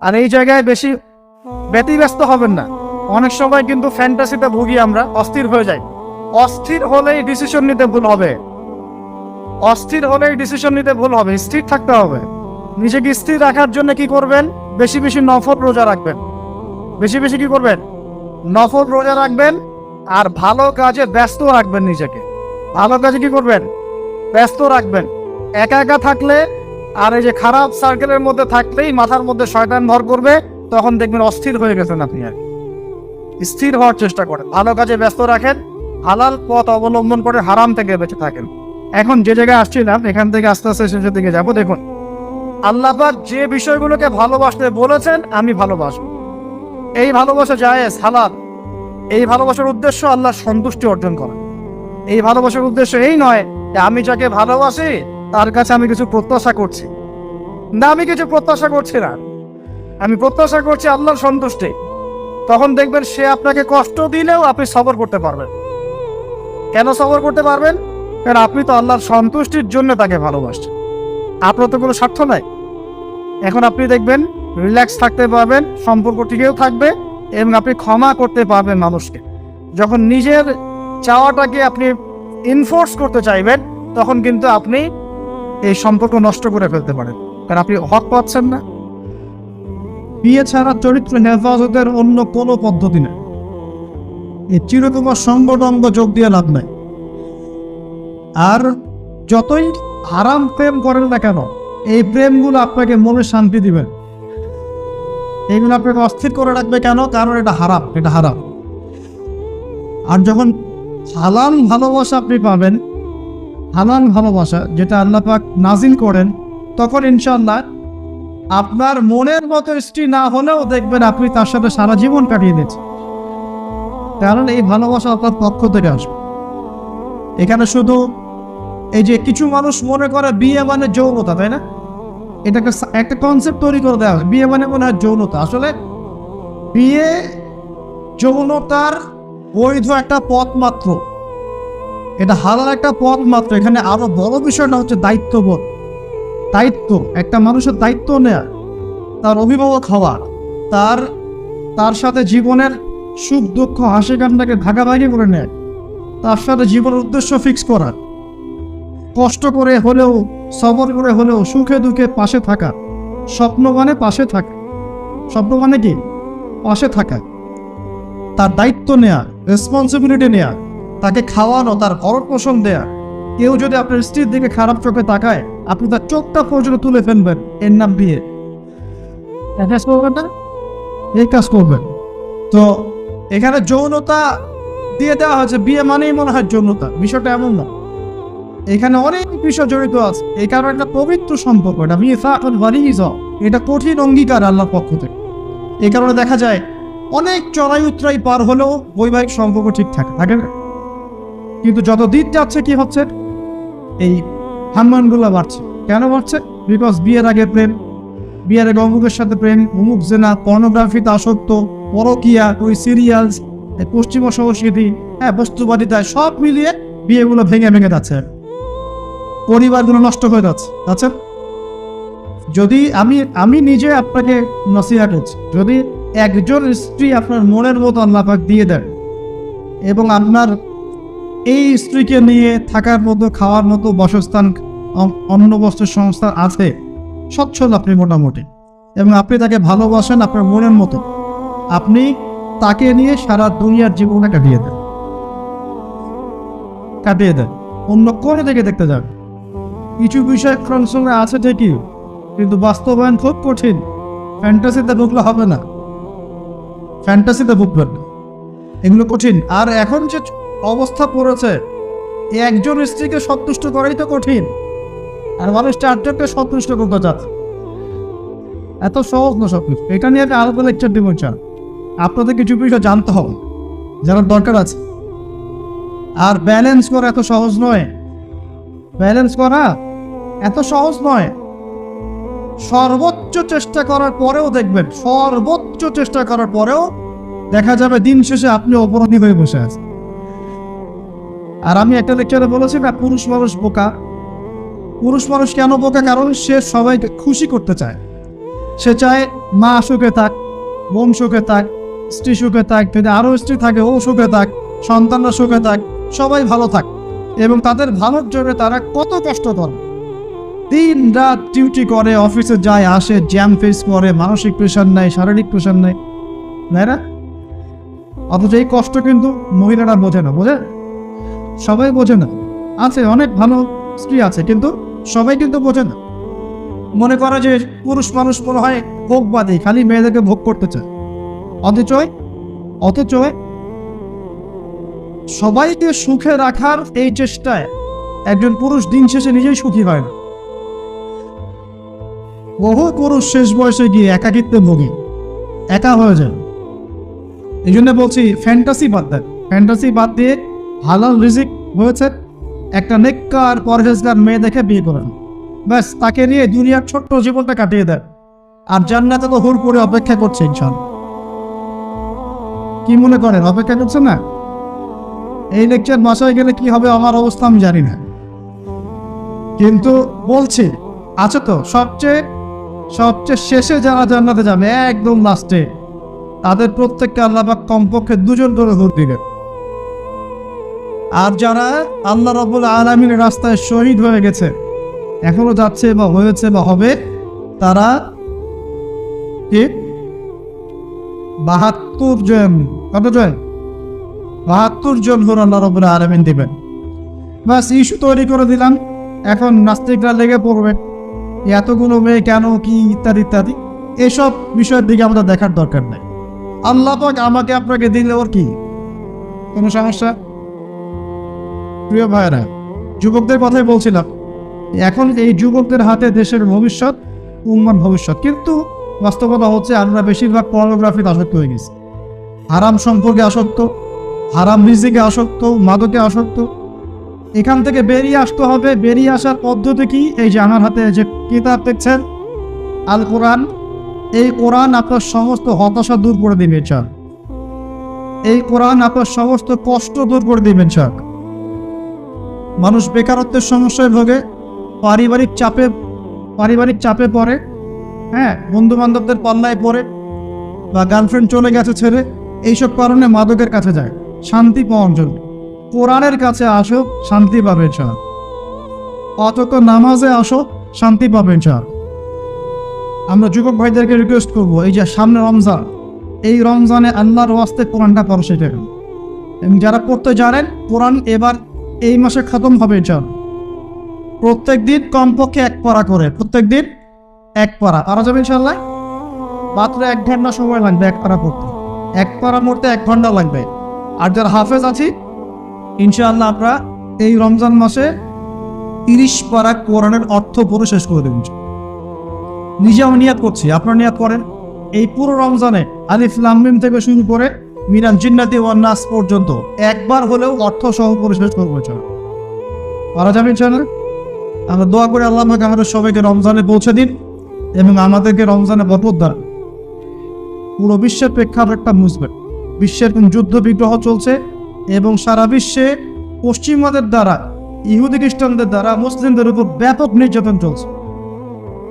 আর এই জায়গায় বেশি ব্যতিব্যস্ত হবেন না। অনেক সময় কিন্তু ফ্যান্টাসিতে ভুগি, আমরা অস্থির হয়ে যাই। অস্থির হলেই ডিসিশন নিতে ভুল হবে, অস্থির হলেই ডিসিশন নিতে ভুল হবে। স্থির থাকতে হবে। নিজেকে স্থির রাখার জন্য কি করবেন? বেশি বেশি নফল রোজা রাখবেন। বেশি বেশি কি করবেন? নফল রোজা রাখবেন। আর ভালো কাজে ব্যস্ত রাখবেন নিজেকে। ভালো কাজে কি করবেন? ব্যস্ত রাখবেন। একা একা থাকলে আর এই যে খারাপ সার্কেলের মধ্যে থাকলেই মাথার মধ্যে শয়তান ভর করবে, তখন দেখবেন অস্থির হয়ে গেছেন আপনি। আর স্থির হওয়ার চেষ্টা করেন, ভালো কাজে ব্যস্ত রাখেন, হালাল পথ অবলম্বন করে হারাম থেকে বেঁচে থাকেন। এখন যে জায়গায় আসছিলাম, এখান থেকে আস্তে আস্তে শেষের দিকে যাবো। দেখুন, আল্লাহ পাক যে বিষয়গুলোকে ভালোবাসতে বলেছেন আমি ভালোবাসবো, এই ভালোবাসা জায়েজ, হালাল। এই ভালোবাসার উদ্দেশ্য আল্লাহর সন্তুষ্টি অর্জন করা। এই ভালোবাসার উদ্দেশ্য এই নয় যে আমি যাকে ভালোবাসি তার কাছে আমি কিছু প্রত্যাশা করছি। না, আমি কিছু প্রত্যাশা করছি না, আমি প্রত্যাশা করছি আল্লাহর সন্তুষ্টি। তখন দেখবেন সে আপনাকে কষ্ট দিলেও আপনি সবর করতে পারবেন। কেন সবর করতে পারবেন? কারণ আপনি তো আল্লাহর সন্তুষ্টির জন্য তাকে ভালোবাসছেন, আপনার তো কোনো স্বার্থ নাই। এখন আপনি দেখবেন রিল্যাক্স থাকতে পারবেন, সম্পর্ক টিকেও থাকবে এবং আপনি ক্ষমা করতে পারবেন মানুষকে। যখন নিজের চাওয়াটাকে আপনি ইনফোর্স করতে চাইবেন, তখন কিন্তু আপনি এই সম্পর্ক নষ্ট করে ফেলতে পারেন, কারণ আপনি হক পাচ্ছেন না। বিয়ে ছাড়া চরিত্র হেফাজতের অন্য কোনো পদ্ধতি নেই। এই চিরকুমার সঙ্গটঙ্গ যোগ দিয়ে লাভ নাই। আর যতই হারাম প্রেম করেন না কেন, এই প্রেমগুলো আপনাকে মনে শান্তি দিবেন, এইগুলো আপনাকে অস্থির করে রাখবে। কেন? কারণ এটা হারাম, এটা হারাম। আর যখন হালাল ভালোবাসা আপনি পাবেন, হালাল ভালোবাসা যেটা আল্লাহ পাক নাজিল করেন, তখন ইনশাআল্লাহ আপনার মনের মতো স্ত্রী না হলেও দেখবেন আপনি তার সাথে সারা জীবন কাটিয়ে দিচ্ছেন। কারণ এই ভালোবাসা আপনার পক্ষ থেকে আসবে। এখানে শুধু এই যে কিছু মানুষ মনে করে বিয়ে মানে যৌনতা, তাই না? এটাকে একটা কনসেপ্ট তৈরি করে দেওয়া হয়, বিয়ে মানে মনে হয় যৌনতা। আসলে বিয়ে যৌনতার বৈধ একটা পথ মাত্র, এটা হালাল একটা পথ মাত্র। এখানে আরো বড় বিষয়টা হচ্ছে দায়িত্ববোধ। দায়িত্ব, একটা মানুষের দায়িত্ব নেয়া, তার অভিভাবক হওয়া, তার সাথে জীবনের সুখ দুঃখ হাসি কান্নাকে ভাগাভাগি করে নেয়, তার সাথে জীবনের উদ্দেশ্য ফিক্স করা, কষ্ট করে হলেও সবর করে হলেও সুখে দুঃখে পাশে থাকা। স্বপ্ন মানে পাশে থাকা, স্বপ্ন মানে কি? পাশে থাকা। তার দায়িত্ব নেয়া, রেসপন্সিবিলিটি নেয়া, তাকে খাওয়ানো, তার ভরণ পোষণ দেয়া। কেউ যদি আপনার স্ত্রীর দিকে খারাপ চোখে তাকায়, আপনি তার চোখটা পর্যন্ত তুলে ফেলবেন, এর নাম বিয়ে। করবেন না? এই কাজ করবেন। তো এখানে যৌনতা দিয়ে দেওয়া হয়েছে, বিয়ে মানেই মনে হয় যৌনতা। বিষয়টা এমন না, এখানে অনেক বিষয় জড়িত আছে। এই কারণে একটা পবিত্র সম্পর্ক, এটা মিসাকুন গালিজ, এটা কঠিন অঙ্গীকার আল্লাহর পক্ষ থেকে। এই কারণে দেখা যায় অনেক চড়াই উতরাই পার হলেও বৈবাহিক সম্পর্ক ঠিকঠাক থাকে না। কিন্তু যত দিন যাচ্ছে কি হচ্ছে? এই হাম্মানগুলো বাড়ছে। কেন বাড়ছে? বিকজ বিয়ের আগে প্রেম, বিয়ের আগে অমুকের সাথে প্রেম, অমুক জেনা, পর্নোগ্রাফিতে আসক্ত, পরকিয়া, ওই সিরিয়ালস, পশ্চিমা সংস্কৃতি, বস্তুবাদিতায়, সব মিলিয়ে বিয়েগুলো ভেঙে ভেঙে যাচ্ছে, পরিবারগুলো নষ্ট হয়ে যাচ্ছে। আচ্ছা, যদি আমি নিজে আপনাকে নসিহত করছি, যদি একজন স্ত্রী আপনার মনের মতো আল্লাহ পাক দিয়ে দেন এবং আপনার এই স্ত্রীকে নিয়ে থাকার মতো, খাওয়ার মতো, বাসস্থান, অন্ন বস্ত্রের সংস্থান আছে, সচ্ছল আপনি মোটামুটি, এবং আপনি তাকে ভালোবাসেন আপনার মনের মতো, আপনি তাকে নিয়ে সারা দুনিয়ার জীবনে কাটিয়ে দেন। অন্য কোনো দিকে দেখতে যান। কিছু বিষয় সঙ্গে আছে ঠিকই, কিন্তু বাস্তবায়ন খুব কঠিন। ফ্যান্টাসিতে ঢুকলে হবে না, ফ্যান্টাসিতে ঢুকবেন না, এগুলো কঠিন। আর এখন যে অবস্থা পড়েছে, একজন স্ত্রীকে সন্তুষ্ট করাই তো কঠিন, আর মানুষ চারজনকে সন্তুষ্ট করতে চাচ্ছে। এত সহজ না সবকিছু। এটা নিয়ে আমি আলাদা লেকচার দিব। আপনাদের কিছু বিষয় জানতে হবে, জানার দরকার আছে। আর ব্যালেন্স করা এত সহজ নয়, ব্যালেন্স করা এত সহজ নয়। সর্বোচ্চ চেষ্টা করার পরেও দেখবেন, সর্বোচ্চ চেষ্টা করার পরেও দেখা যাবে দিন শেষে আপনি অপরাধী হয়ে বসে আছেন। আর আমি একটা লেকচারে বলেছি না, পুরুষ মানুষ বোকা। পুরুষ মানুষ কেন বোকা? কারণ সে সবাইকে খুশি করতে চায়। সে চায় মা সুখে থাক, বোন সুখে থাক, স্ত্রী সুখে থাক, যদি আরও স্ত্রী থাকে ও সুখে থাক, সন্তানরা সুখে থাক, সবাই ভালো থাক। এবং তাদের ভালোর জন্য তারা কত কষ্ট করে, দিন রাত ডিউটি করে, অফিসে যায় আসে, জ্যাম ফেস করে, মানসিক প্রেশার নেয়, শারীরিক প্রেশার নেয়, তাই না? অথচ এই কষ্ট কিন্তু মহিলারা বোঝে না, বোঝে? সবাই বোঝে না। আছে অনেক ভালো স্ত্রী আছে, কিন্তু সবাই কিন্তু বোঝে না। মনে করে যে পুরুষ মানুষ মনে হয় ভোগবাদী, খালি মেয়েদেরকে ভোগ করতে চায়। অথচ সবাইকে সুখে রাখার এই চেষ্টায় একজন পুরুষ দিন শেষে নিজেই সুখী হয় না। বহু পুরুষ শেষ বয়সে গিয়ে একাকিত্বে ভোগে, একা হয়ে যায়। এই জন্য বলছি ফ্যান্টাসি বাদ দেন, ফ্যান্টাসি বাদ দিয়ে হালাল রিজিক হয়েছে, একটা নেককার পরহেজগার মেয়ে দেখে বিয়ে করেন, ব্যাস তাকে নিয়ে দুনিয়ার ছোট্ট জীবনটা কাটিয়ে দেন, আর জান্নাতে তো হুর করে অপেক্ষা করছে ইনশাআল্লাহ। কি মনে করেন অপেক্ষা করছে না? এই লেকচার বাসায় গেলে কি হবে আমার অবস্থা আমি জানি না, কিন্তু বলছি আছে তো সবচেয়ে শেষে যারা জান্নাতে যাবে, একদম লাস্টে, তাদের প্রত্যেককে আল্লাহ পাক কমপক্ষে 2 জন করে হুর দিবেন। আর যারা আল্লাহ রাব্বুল আলামিনের রাস্তায় শহীদ হয়ে গেছে, এখনো যাচ্ছে বা হয়েছে বা হবে, তারা কি 72 জন, কত জন? 72 জন হুর আল্লাহ রাব্বুল আলামিন দিবেন। বাস ইস্যু তৈরি করে দিলাম, এখন নাস্তিকরা লেগে পড়বে এতগুলো মেয়ে কেন, কি ইত্যাদি ইত্যাদি। এসব বিষয়ের দিকে আমাদের দেখার দরকার নেই। আল্লাহ পাক আমাকে আপনাকে দিলে ওর কি কোনো সমস্যা? প্রিয় ভাইরা, যুবকদের কথাই বলছিলাম, এখন এই যুবকদের হাতে দেশের ভবিষ্যৎ, উম্মার ভবিষ্যৎ। কিন্তু বাস্তবতা হচ্ছে আমরা বেশিরভাগ পর্নোগ্রাফিতে আসক্ত হয়ে গেছি, হারাম সম্পর্কে আসক্ত, হারাম রিজিকে আসক্ত, মাদকে আসক্ত। এখান থেকে বেরিয়ে আসতে হবে। বেরিয়ে আসার পদ্ধতি কি? এই যে আমার হাতে যে কিতাব দেখছেন, আল কোরআন, এই কোরআন আপনার সমস্ত হতাশা দূর করে দিবে চান, এই কোরআন আপনার সমস্ত কষ্ট দূর করে দিবেন চান। মানুষ বেকারত্বের সমস্যায় ভোগে, পারিবারিক চাপে পড়ে, হ্যাঁ, বন্ধু বান্ধবদের পাল্লায় পড়ে, বা গার্লফ্রেন্ড চলে গেছে ছেড়ে, এইসব কারণে মাদকের কাছে যায় শান্তি পাওয়ার জন্য। কোরআনের কাছে আসো, শান্তি পাবেন চান। অথচ নামাজে আসো, শান্তি পাবেন চান। আমরা যুবক ভাইদেরকে রিকোয়েস্ট করবো, এই যে সামনে রমজান, এই রমজানে আল্লাহর ওয়াস্তে কোরআনটা পড়ো শেখেন। এবং যারা পড়তে জানেন, কোরআন এবার এই মাসে খতম হবে চান। প্রত্যেক দিন কমপক্ষে 1 পারা করে, প্রত্যেক দিন 1 পারা পারা যাবে ইনশাআল্লাহ। মাত্র 1 ঘন্টা সময় লাগবে 1 পারা পড়তে, 1 পারা পড়তে 1 ঘন্টা লাগবে। আর যারা হাফেজ আছি, ইনশাআল্লাহ আমরা এই রমজান মাসে 30 পারা কোরআনের অর্থ পড়ে শেষ করে দেব। নিজেও নিয়াত করছি, আপনারা নিয়াত করেন। এই পুরো রমজানে আলিফ লাম মিম থেকে শুরু করে মিনাল জিন্নাতি ওয়ান নাস পর্যন্ত একবার হলেও অর্থ সহ পড়ে শেষ করবো। পারা যাবে ইনশাআল্লাহ। আমরা দোয়া করে আল্লাহ আমাকে আমাদের সবাইকে রমজানে পৌঁছে দিন এবং আমাদেরকে রমজানে বরকত দান। পুরো বিশ্বের প্রেক্ষাপটটা বুঝবেন, বিশ্বের যুদ্ধ বিগ্রহ চলছে এবং সারা বিশ্বে পশ্চিমাদের দ্বারা, ইহুদি খ্রিস্টানদের দ্বারা মুসলিমদের উপর ব্যাপক নির্যাতন চলছে।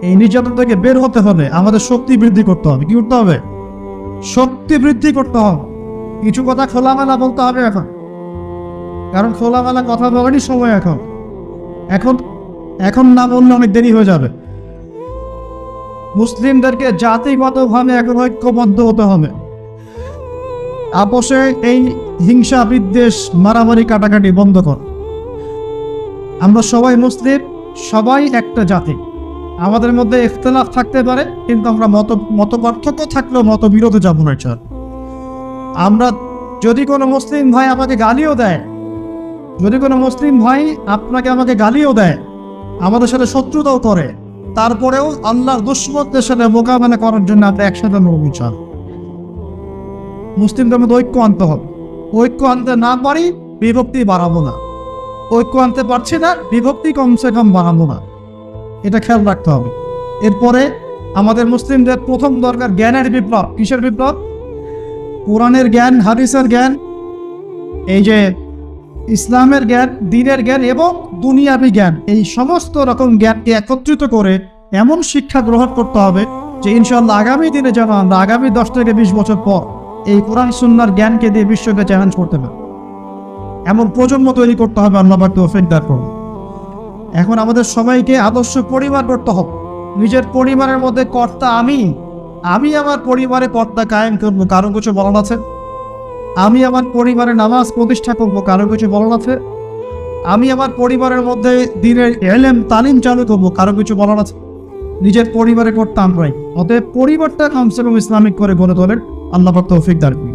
এই নির্যাতন থেকে বের হতে হলে আমাদের শক্তি বৃদ্ধি করতে হবে। কি করতে হবে? শক্তি বৃদ্ধি করতে হবে। কিছু কথা খোলামেলা বলতে হবে এখন, কারণ খোলামেলা কথা বলারই সময় এখন না বললে অনেক দেরি হয়ে যাবে। মুসলিমদেরকে জাতিগতভাবে এখন ঐক্যবদ্ধ হতে হবে। আপোষে এই হিংসা, বিদ্বেষ, মারামারি, কাটাকাটি বন্ধ কর। আমরা সবাই মুসলিম, সবাই একটা জাতি। আমাদের মধ্যে ইখতিলাফ থাকতে পারে, কিন্তু আমরা মত পার্থক্য থাকলেও মতবিরোধে যাব না। আমরা যদি কোনো মুসলিম ভাই আমাকে গালিও দেয়, যদি কোনো মুসলিম ভাই আপনাকে আমাকে গালিও দেয়, আমাদের সাথে শত্রুতাও করে, তারপরেও আল্লাহর দুশমনদের সাথে মোকাবেলা করার জন্য আমরা একসাথে লড়ব। মুসলিমদের মধ্যে ঐক্য আনতে হবে। ঐক্য আনতে না পারি, বিভক্তি বাড়াবো না। ঐক্য আনতে পারছি না, বিভক্তি কমসে কম বাড়াবো না। এটা খেয়াল রাখতে হবে। এরপরে আমাদের মুসলিমদের প্রথম দরকার জ্ঞানের বিপ্লব। কিসের বিপ্লব? কোরআনের জ্ঞান, হাদিসের জ্ঞান, এই যে ইসলামের জ্ঞান, দ্বীনের জ্ঞান এবং দুনিয়াবি জ্ঞান, এই সমস্ত রকম জ্ঞানকে একত্রিত করে এমন শিক্ষা গ্রহণ করতে হবে যে ইনশাআল্লাহ আগামী দিনে যেন আমরা আগামী 10 থেকে 20 বছর পর এই কোরআন সুন্নাহর জ্ঞানকে দিয়ে বিশ্বকে চ্যালেঞ্জ করতে পারি, এমন প্রজন্ম তৈরি করতে হবে। আল্লাহ পাক তৌফিক দান করুন। এখন আমাদের সবাইকে আদর্শ পরিবার করতে হবে। নিজের পরিবারের মধ্যে কর্তা আমি আমার পরিবারে কর্তা কায়েম করবো, কারো কিছু বলার আছে? আমি আমার পরিবারে নামাজ প্রতিষ্ঠা করবো, কারো কিছু বলার আছে? আমি আমার পরিবারের মধ্যে দিনের ইলম তালিম চালু করবো, কারো কিছু বলার আছে? নিজের পরিবারে করতে আমরাই। অতএব পরিবারটা কমসে কম ইসলামিক করে গড়ে তোলেন। আল্লাহ পাক তৌফিক দান করুন।